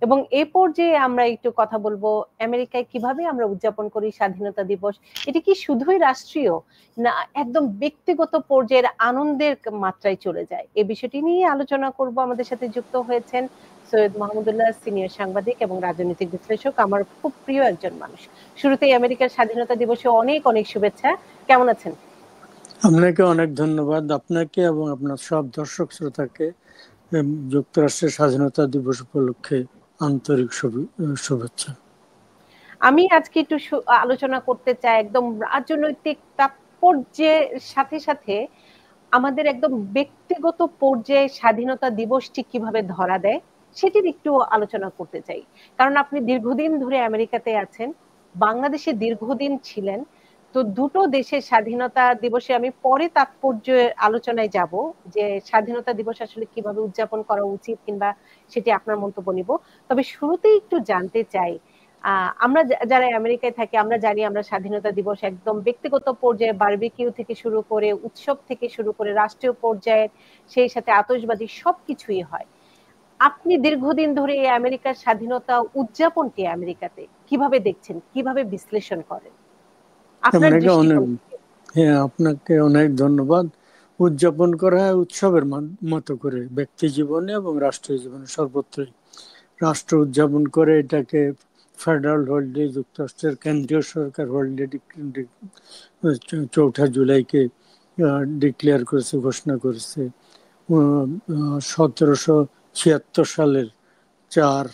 এবং এ পর্যায়ে আমরা একটু কথা বলবো আমেরিকায় কিভাবে আমরা উদযাপন করি স্বাধীনতা দিবস। এটি কি শুধুই রাষ্ট্রীয়, না একদম ব্যক্তিগত পর্যায়ের আনন্দের মাত্রায় চলে যায়? এই বিষয়টি নিয়ে আলোচনা করব। আমাদের সাথে যুক্ত হয়েছেন সৈয়দ মাহমুদুল্লাহ, সিনিয়র সাংবাদিক এবং রাজনৈতিক বিশ্লেষক, আমার খুব প্রিয় একজন মানুষ। শুরুতেই আমেরিকার স্বাধীনতা দিবসে অনেক অনেক শুভেচ্ছা। কেমন আছেন? আপনাকে অনেক ধন্যবাদ, আপনাকে এবং আপনার সব দর্শক শ্রোতাকে যুক্তরাষ্ট্রের স্বাধীনতা দিবস উপলক্ষে আন্তরিক শুভেচ্ছা। আমি আজকে একটু আলোচনা করতে চাই একদম রাজনৈতিক তাৎপর্যের সাথে সাথে আমাদের একদম ব্যক্তিগত পর্যায়ে স্বাধীনতা দিবসটি কিভাবে ধরা দেয় সেটির একটু আলোচনা করতে চাই। কারণ আপনি দীর্ঘদিন ধরে আমেরিকাতে আছেন, বাংলাদেশে দীর্ঘদিন ছিলেন। তো দুটো দেশের স্বাধীনতা দিবসে আমি পরে তাৎপর্যের আলোচনায় যাব, যে স্বাধীনতা দিবস আসলে কিভাবে উদযাপন করা উচিত কিংবা সেটি আপনার মন্তব্য নিব। তবে শুরুতেই একটু জানতে চাই, আমরা যারা আমেরিকায় থাকি আমরা জানি আমরা স্বাধীনতা দিবস একদম ব্যক্তিগত পর্যায়ে বারবিকিউ থেকে শুরু করে উৎসব থেকে শুরু করে রাষ্ট্রীয় পর্যায়ে সেই সাথে আতশবাজি সবকিছুই হয়। আপনি দীর্ঘদিন ধরে এই আমেরিকার স্বাধীনতা উদযাপনকে আমেরিকাতে কিভাবে দেখছেন, কিভাবে বিশ্লেষণ করেন আপনার দৃষ্টিকোণ থেকে? হ্যাঁ, আপনাকে অনেক ধন্যবাদ। উদযাপন করা হয় উৎসবের মতো করে ব্যক্তি জীবনে এবং রাষ্ট্রীয় জীবনে সর্বত্রই। রাষ্ট্র উদযাপন করে এটাকে ফেডারেল হলিডে, যুক্তরাষ্ট্রের কেন্দ্রীয় সরকার হলিডে 4 জুলাইকে ডিক্লেয়ার করেছে, ঘোষণা করেছে। 1776 সালের 4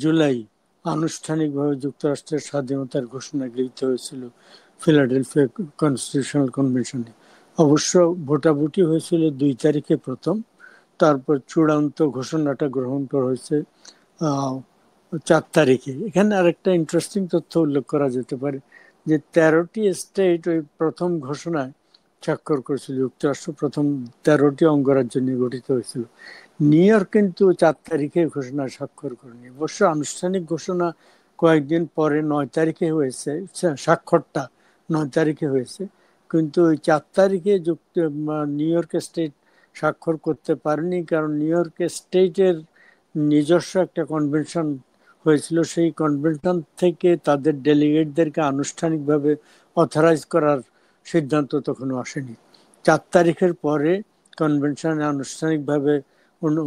জুলাই আনুষ্ঠানিকভাবে যুক্তরাষ্ট্রের স্বাধীনতার ঘোষণা গৃহীত হয়েছিল ফিলাডেলফিয়া কনস্টিটিউশনাল কনভেনশনে। অবশ্য ভোটাভুটি হয়েছিল 2 তারিখে প্রথম, তারপর চূড়ান্ত ঘোষণাটা গ্রহণ করা হয়েছে 4 তারিখে। এখানে আরেকটা ইন্টারেস্টিং তথ্য উল্লেখ করা যেতে পারে যে 13টি স্টেট ওই প্রথম ঘোষণায় স্বাক্ষর করেছিল। যুক্তরাষ্ট্র প্রথম 13টি অঙ্গরাজ্য নিয়ে গঠিত হয়েছিল। নিউ ইয়র্ক কিন্তু 4 তারিখে ঘোষণা স্বাক্ষর করেনি। অবশ্য আনুষ্ঠানিক ঘোষণা কয়েকদিন পরে 9 তারিখে হয়েছে, স্বাক্ষরটা 9 তারিখে হয়েছে, কিন্তু ওই 4 তারিখে নিউ ইয়র্ক স্টেট স্বাক্ষর করতে পারেনি, কারণ নিউ ইয়র্ক স্টেটের নিজস্ব একটা কনভেনশন হয়েছিল। সেই কনভেনশন থেকে তাদের ডেলিগেটদেরকে আনুষ্ঠানিকভাবে অথরাইজ করার সিদ্ধান্ত তখনও আসেনি। 4 তারিখের পরে কনভেনশনে আনুষ্ঠানিকভাবে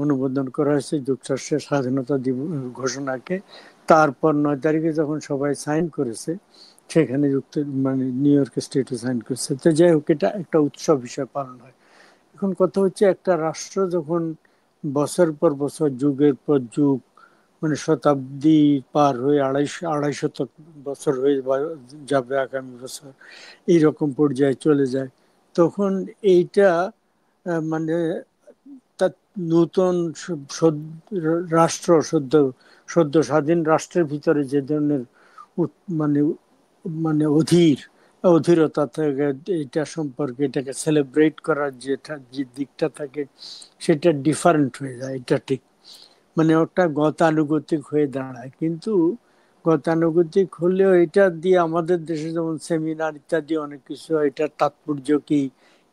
অনুমোদন করা হয়েছে যুক্তরাষ্ট্রের স্বাধীনতা ঘোষণাকে। তারপর 9 তারিখে যখন সবাই সাইন করেছে, সেখানে নিউ ইয়র্ক স্টেটও সাইন করেছে। তো যাই হোক, এটা একটা উৎসব হিসেবে পালন হয়। এখন কথা হচ্ছে, একটা রাষ্ট্র যখন বছর পর বছর, যুগের পর যুগ, শতাব্দী পার হয়ে 250 বছর হয়ে যাবে আগামী বছর, এইরকম পর্যায়ে চলে যায়, তখন এইটা মানে তার নতুন রাষ্ট্র, সদ্য স্বাধীন রাষ্ট্রের ভিতরে যে ধরনের মানে মানে অধীরতা থাকে, এটা সম্পর্কে এটাকে সেলিব্রেট করার যে দিকটা থাকে, সেটা ডিফারেন্ট হয়ে যায়। এটা ঠিক, ওটা গতানুগতিক হয়ে দাঁড়ায়। কিন্তু গতানুগতিক হলেও এটা দিয়ে আমাদের দেশে যেমন সেমিনার ইত্যাদি অনেক কিছু, এটার তাৎপর্য কি,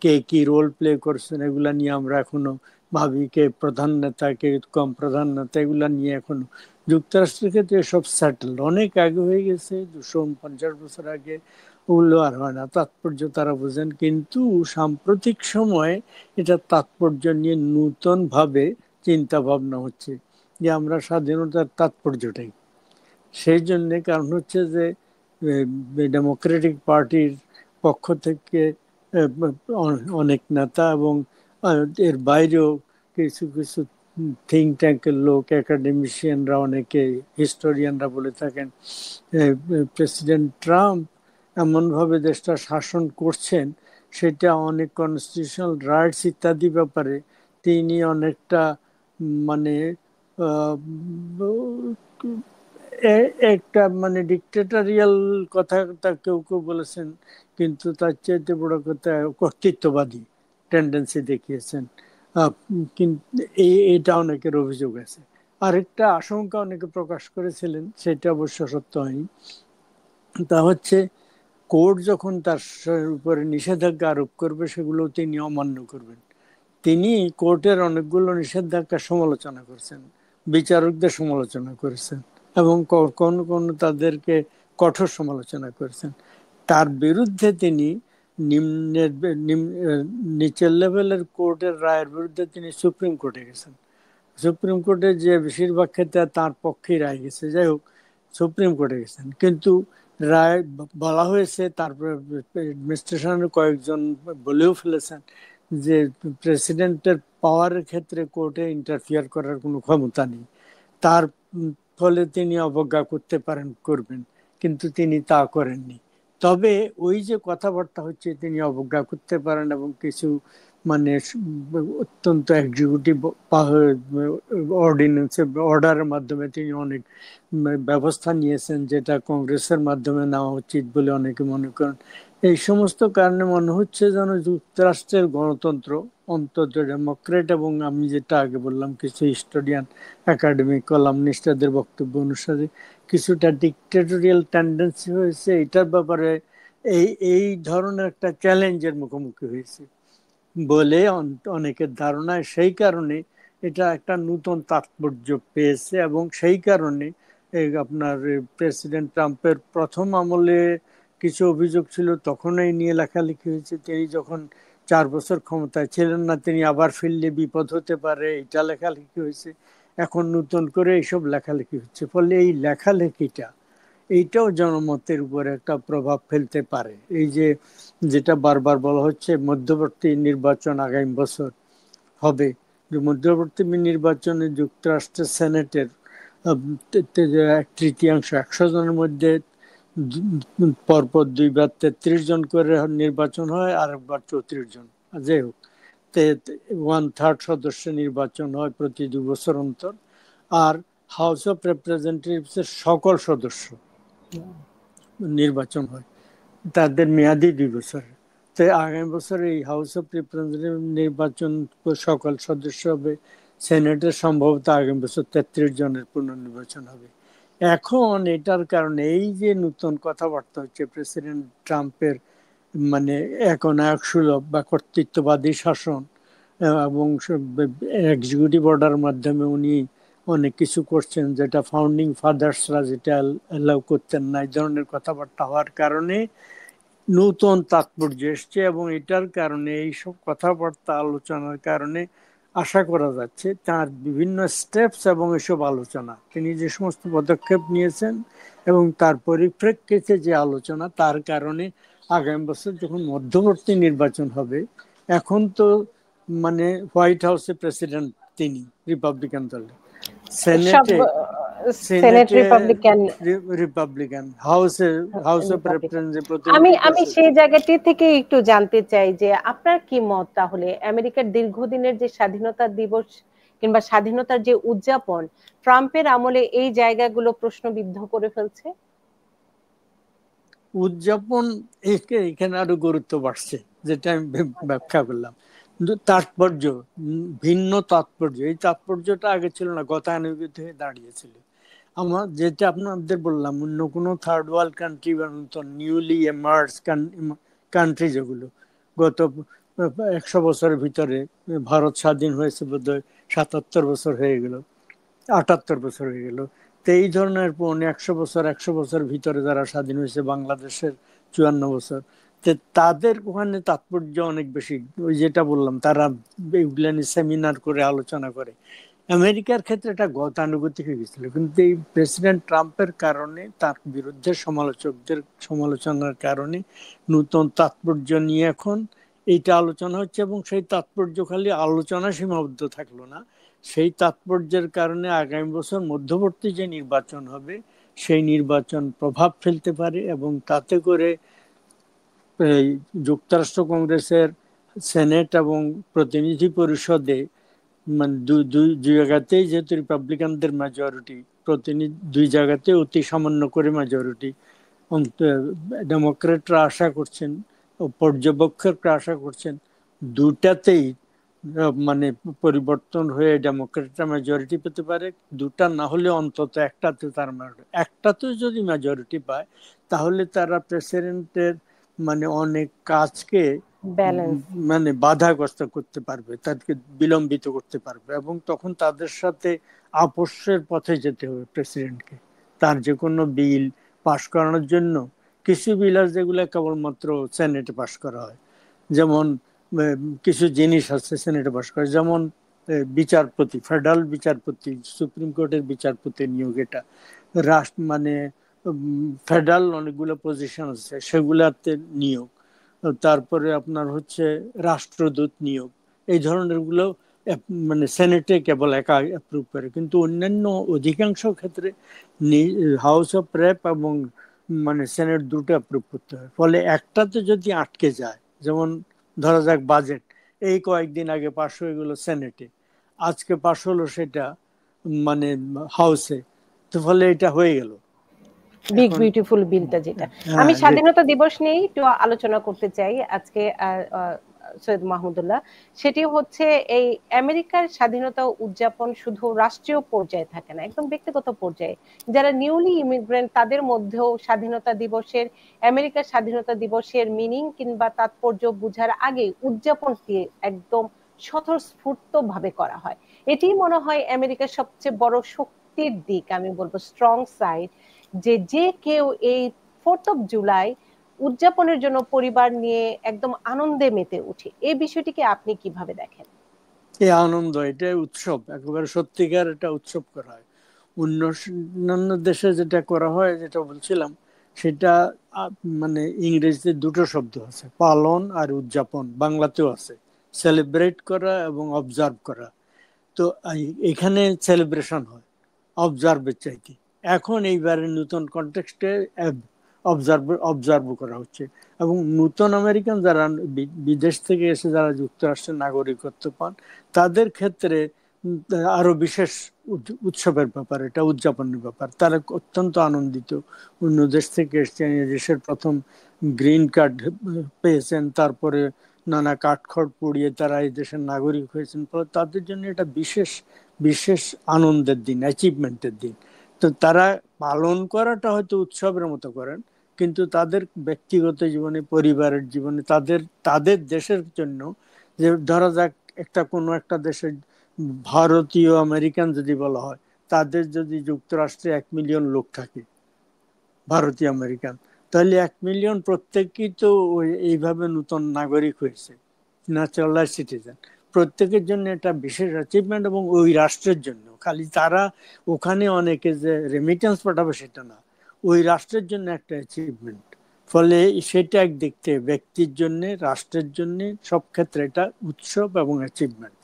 কে কি রোল প্লে করছেন, এগুলা নিয়ে আমরা এখনো ভাবি। কে প্রধান নেতা, কে কম প্রধান নেতা, এগুলা নিয়ে এখনো। যুক্তরাষ্ট্রের ক্ষেত্রে সব সেটেল, অনেক আগে হয়ে গেছে, 249 বছর আগে। ওগুলো আর হয় না, তাৎপর্য তারা বোঝেন। কিন্তু সাম্প্রতিক সময়ে এটা তাৎপর্য নিয়ে নূতন ভাবে চিন্তা ভাবনা হচ্ছে যে আমরা স্বাধীনতার তাৎপর্যটাই। সেই জন্য, কারণ হচ্ছে যে ডেমোক্রেটিক পার্টির পক্ষ থেকে অনেক নেতা এবং এর বাইরেও কিছু কিছু থিঙ্ক ট্যাঙ্কের লোক, একাডেমিশিয়ানরা, অনেকে হিস্টোরিয়ানরা বলে থাকেন প্রেসিডেন্ট ট্রাম্প এমনভাবে দেশটা শাসন করছেন, সেটা অনেক কনস্টিটিউশনাল রাইটস ইত্যাদি ব্যাপারে তিনি অনেকটা মানে একটা ডিক্টেটোরিয়াল কথা কেউ কেউ বলেছেন, কিন্তু তার চাইতে বড় কথা কর্তৃত্ববাদী টেন্ডেন্সি দেখিয়েছেন। কিন্তু এটা অনেকের অভিযোগ আছে। আরেকটা আশঙ্কা অনেকে প্রকাশ করেছিলেন, সেটা অবশ্য সত্য হয়নি। তা হচ্ছে, কোর্ট যখন তার উপরে নিষেধাজ্ঞা আরোপ করবে, সেগুলো তিনি অমান্য করবেন। তিনি কোর্টের অনেকগুলো নিষেধাজ্ঞা সমালোচনা করছেন, বিচারকদের সমালোচনা করেছেন এবং কোন কোন তাদেরকে কঠোর সমালোচনা করেছেন। তার বিরুদ্ধে তিনি নিম্নের নিচের লেভেলের কোর্টের রায়ের বিরুদ্ধে তিনি সুপ্রিম কোর্টে গেছেন। সুপ্রিম কোর্টে যে বেশিরভাগ ক্ষেত্রে তার পক্ষেই রায় গেছে, যাই হোক সুপ্রিম কোর্টে গেছেন। কিন্তু রায় বলা হয়েছে, তারপরে অ্যাডমিনিস্ট্রেশনের কয়েকজন বলেও ফেলেছেন যে প্রেসিডেন্টের পাওয়ারের ক্ষেত্রে কোর্টে ইন্টারফিয়ার করার কোনো ক্ষমতা নেই, তার ফলে তিনি অবজ্ঞা করতে পারেন, করবেন, কিন্তু তিনি তা করেননি। তবে ওই যে কথাবার্তা হচ্ছে তিনি অবজ্ঞা করতে পারেন এবং কিছু মানে অত্যন্ত এক্সিকিউটিভ অর্ডিন্যান্স অর্ডারের মাধ্যমে তিনি অনেক ব্যবস্থা নিয়েছেন, যেটা কংগ্রেসের মাধ্যমে নেওয়া উচিত বলে অনেকে মনে করেন। এই সমস্ত কারণে মনে হচ্ছে যেন যুক্তরাষ্ট্রের গণতন্ত্র অন্তত ডেমোক্রেট এবং আমি যেটা আগে বললাম কিছু হিস্টোরিয়ান একাডেমিক কলামনিস্টদের বক্তব্য অনুসারে কিছুটা ডিক্টেটোরিয়াল টেন্ডেন্সি হয়েছে। এটার ব্যাপারে এই এই ধরনের একটা চ্যালেঞ্জের মুখোমুখি হয়েছে বলে অনেকের ধারণা। সেই কারণে এটা একটা নতুন তাৎপর্য পেয়েছে এবং সেই কারণে আপনার প্রেসিডেন্ট ট্রাম্পের প্রথম আমলে কিছু অভিযোগ ছিল, তখন এই নিয়ে লেখালেখি হয়েছে। তিনি যখন 4 বছর ক্ষমতায় ছিলেন না, তিনি আবার ফিরলে বিপদ হতে পারে, এটা লেখালেখি হয়েছে। এখন নতুন করে এইসব লেখালেখি হচ্ছে, ফলে এই লেখালেখিটা এইটাও জনমতের উপরে একটা প্রভাব ফেলতে পারে। এই যে যেটা বারবার বলা হচ্ছে মধ্যবর্তী নির্বাচন আগামী বছর হবে, যে মধ্যবর্তী নির্বাচনে যুক্তরাষ্ট্রের সেনেটের এক তৃতীয়াংশ 100 জনের মধ্যে পরপর 2বার 33 জন করে নির্বাচন হয়, আরেকবার 34 জন, যাই হোক 1/3 সদস্য নির্বাচন হয় প্রতি 2 বছর অন্তর। আর হাউস অফ রিপ্রেজেন্টেটিভস এর সকল সদস্য নির্বাচন হয়, তাদের মেয়াদি 2 বছর। তো আগামী বছর এই হাউস অফ রিপ্রেজেন্টেটিভ নির্বাচন সকল সদস্য হবে, সেনেটের সম্ভবত আগামী বছর 33 জনের পুনর্নির্বাচন হবে। এখন এটার কারণে এই যে নতুন কথাবার্তা হচ্ছে প্রেসিডেন্ট ট্রাম্পের মানে একনায়ক সুলভ বা কর্তৃত্ববাদী শাসন এবং এক্সিকিউটিভ অর্ডার মাধ্যমে উনি অনেক কিছু করছেন যেটা ফাউন্ডিং ফাদার্সরা যেটা অ্যালাউ করতেন না, এই ধরনের কথাবার্তা হওয়ার কারণে নতুন তাৎপর্য এসছে। এবং এটার কারণে এইসব কথাবার্তা আলোচনার কারণে আশা করা যাচ্ছে তার বিভিন্ন স্টেপস এবং এসব আলোচনা তিনি যে সমস্ত পদক্ষেপ নিয়েছেন এবং তার পরিপ্রেক্ষিতে যে আলোচনা, তার কারণে আগামী বছর যখন মধ্যবর্তী নির্বাচন হবে, এখন তো মানে হোয়াইট হাউসে প্রেসিডেন্ট তিনি রিপাবলিকান দলের, সব সেনেটে সেনেট সেনেটে Republican. Republican, house of representative আমি প্রতিনিধি আমি পরিষদ। সেই জায়গাটি থেকে একটু জানতে চাই যে আপনার কি মত, তাহলে আমেরিকার দীর্ঘদিনের যে স্বাধীনতা দিবস কিংবা স্বাধীনতার যে উদযাপন ট্রাম্পের আমলে এই জায়গাগুলো প্রশ্নবিদ্ধ করে ফেলছে? উদযাপন এখানে আরো গুরুত্ব বাড়ছে, যেটা আমি ব্যাখ্যা করলাম। কিন্তু তাৎপর্য ভিন্ন তাৎপর্য, এই তাৎপর্যটা আগে ছিল না, গতানুগতিক হয়ে দাঁড়িয়েছিল। আমার যেটা আপনাদের বললাম, অন্য কোনো থার্ড ওয়ার্ল্ড কান্ট্রি বা নিউলি এমার্জ কান্ট্রি যেগুলো গত 100 বছরের ভিতরে, ভারত স্বাধীন হয়েছে বোধহয় 77 বছর হয়ে গেল, 78 বছর হয়ে গেল। তো এই ধরনের 100 বছর ভিতরে যারা স্বাধীন হয়েছে, বাংলাদেশের 54 বছর, তো তাদের ওখানে তাৎপর্য অনেক বেশি। ওই যেটা বললাম, তারা এগুলো নিয়ে সেমিনার করে আলোচনা করে। আমেরিকার ক্ষেত্রে এটা গতানুগতিক হয়ে গেছিল, কিন্তু এই প্রেসিডেন্ট ট্রাম্পের কারণে, তার বিরুদ্ধে সমালোচকদের সমালোচনার কারণে নতুন তাৎপর্য নিয়ে এখন এইটা আলোচনা হচ্ছে। এবং সেই তাৎপর্য খালি আলোচনা সীমাবদ্ধ থাকলো না, সেই তাৎপর্যের কারণে আগামী বছর মধ্যবর্তী যে নির্বাচন হবে, সেই নির্বাচন প্রভাব ফেলতে পারে এবং তাতে করে এই যুক্তরাষ্ট্র কংগ্রেসের সেনেট এবং প্রতিনিধি পরিষদে মানে দুই জায়গাতেই যেহেতু রিপাবলিকানদের মেজরিটি, প্রতিনিধি 2 জায়গাতে অতি সামান্য করে মেজরিটি, ডেমোক্রেটরা আশা করছেন ও পর্যবেক্ষকরা আশা করছেন দুটাতেই মানে পরিবর্তন হয়ে ডেমোক্রেটরা মেজরিটি পেতে পারে। দুটা না হলে অন্তত একটাতে তার একটাতে যদি মেজরিটি পায়, তাহলে তারা প্রেসিডেন্টের মানে অনেক কাজকে ব্যালেন্স। মানে বাধাগ্রস্ত করতে পারবে, তাদেরকে বিলম্বিত করতে পারবে এবং তখন তাদের সাথে আপোষের পথে যেতে হবে প্রেসিডেন্টকে। তার যে কোনো বিল পাশ করানোর জন্য কিছু বিল আছে যেগুলো কেবলমাত্র সেনেটে পাশ করা হয়, যেমন কিছু জিনিস আছে সেনেটে পাশ করে, যেমন বিচারপতি, ফেডারেল বিচারপতি, সুপ্রিম কোর্টের বিচারপতি নিয়োগ, এটা রাষ্ট্র মানে ফেডারেল অনেকগুলো পজিশন আছে সেগুলাতে নিয়োগ, তারপরে আপনার হচ্ছে রাষ্ট্রদূত নিয়োগ, এই ধরনের গুলো মানে সেনেটে কেবল একা অ্যাপ্রুভ করে, কিন্তু অন্যান্য অধিকাংশ ক্ষেত্রে হাউস অফ রেপ এবং মানে সেনেট দুটো অ্যাপ্রুভ করতে হয়। ফলে একটাতে যদি আটকে যায়, যেমন ধরা যাক বাজেট, এই কয়েকদিন আগে পাশ হয়ে গেল সেনেটে, আজকে পাশ হলো সেটা মানে হাউসে, তো ফলে এটা হয়ে গেল বিগ এখন। বিউটিফুল বিলটা যেটা। আমি হ্যাঁ, স্বাধীনতা দিবস নিয়েই একটু আলোচনা করতে চাই আজকে সৈয়দ মাহমুদুল্লাহ। সেটি হচ্ছে এই আমেরিকার স্বাধীনতা উদযাপন শুধু রাষ্ট্রীয় পর্যায়ে থাকে না, একদম ব্যক্তিগত পর্যায়ে। যারা নিউলি ইমিগ্রেন্ট তাদের মধ্যেও স্বাধীনতা দিবসের, আমেরিকার স্বাধীনতা দিবসের মিনিং কিংবা তাৎপর্য বুঝার আগে উদযাপনটি একদম স্বতঃস্ফূর্ত ভাবে করা হয়। এটি মনে হয় আমেরিকার সবচেয়ে বড় শক্তির দিক, আমি বলবো স্ট্রং সাইড, যে যে কেউ এই 4th অফ জুলাই উদযাপনের জন্য পরিবার নিয়ে একদম আনন্দে মেতে উঠে। এই বিষয়টিকে আপনি কিভাবে দেখেন? এই আনন্দ, এটা উৎসব, একেবারে সত্যিকার এটা উৎসব করা হয়। অন্যান্য দেশে যেটা করা হয়, যেটা বলছিলাম, সেটা মানে ইংরেজিতে দুটো শব্দ আছে, পালন আর উদযাপন, বাংলাতেও আছে, সেলিব্রেট করা এবং অবজার্ভ করা। তো এখানে সেলিব্রেশন হয় অবজার্ভের চাইতে। এখন এইবারে নতুন কনটেক্সটে অবজার্ভ করা হচ্ছে, এবং নতুন আমেরিকান যারা বিদেশ থেকে এসে যারা যুক্তরাষ্ট্রের নাগরিকত্ব পান, তাদের ক্ষেত্রে আরো বিশেষ উৎসবের ব্যাপার, এটা উদযাপনের ব্যাপার। তারা অত্যন্ত আনন্দিত, অন্য দেশ থেকে এসেছেন, এই দেশের প্রথম গ্রিন কার্ড পেয়েছেন, তারপরে নানা কাঠখড় পুড়িয়ে তারা এই দেশের নাগরিক হয়েছেন, তাদের জন্য এটা বিশেষ বিশেষ আনন্দের দিন, অ্যাচিভমেন্টের দিন। তো তারা পালন করাটা হয়তো উৎসবের মতো করেন, কিন্তু তাদের ব্যক্তিগত জীবনে, পরিবারের জীবনে, তাদের তাদের দেশের জন্য, যে ধরা যাক একটা কোনো একটা দেশের ভারতীয় আমেরিকান যদি বলা হয়, তাদের যদি যুক্তরাষ্ট্রে 1 মিলিয়ন লোক থাকে ভারতীয় আমেরিকান, তাহলে 1 মিলিয়ন প্রত্যেকেই তো এইভাবে নতুন নাগরিক হয়েছে, ন্যাচারালাইজ সিটিজেন। প্রত্যেকের জন্য এটা বিশেষ অ্যাচিভমেন্ট, এবং ওই রাষ্ট্রের জন্য, খালি তারা ওখানে অনেকে যে রেমিটেন্স পাঠাবে সেটা না, ওই রাষ্ট্রের জন্য একটা অ্যাচিভমেন্ট। ফলে সেটা একদিক থেকে ব্যক্তির জন্য, রাষ্ট্রের জন্য, সব ক্ষেত্রে এটা উৎসব এবং অ্যাচিভমেন্ট।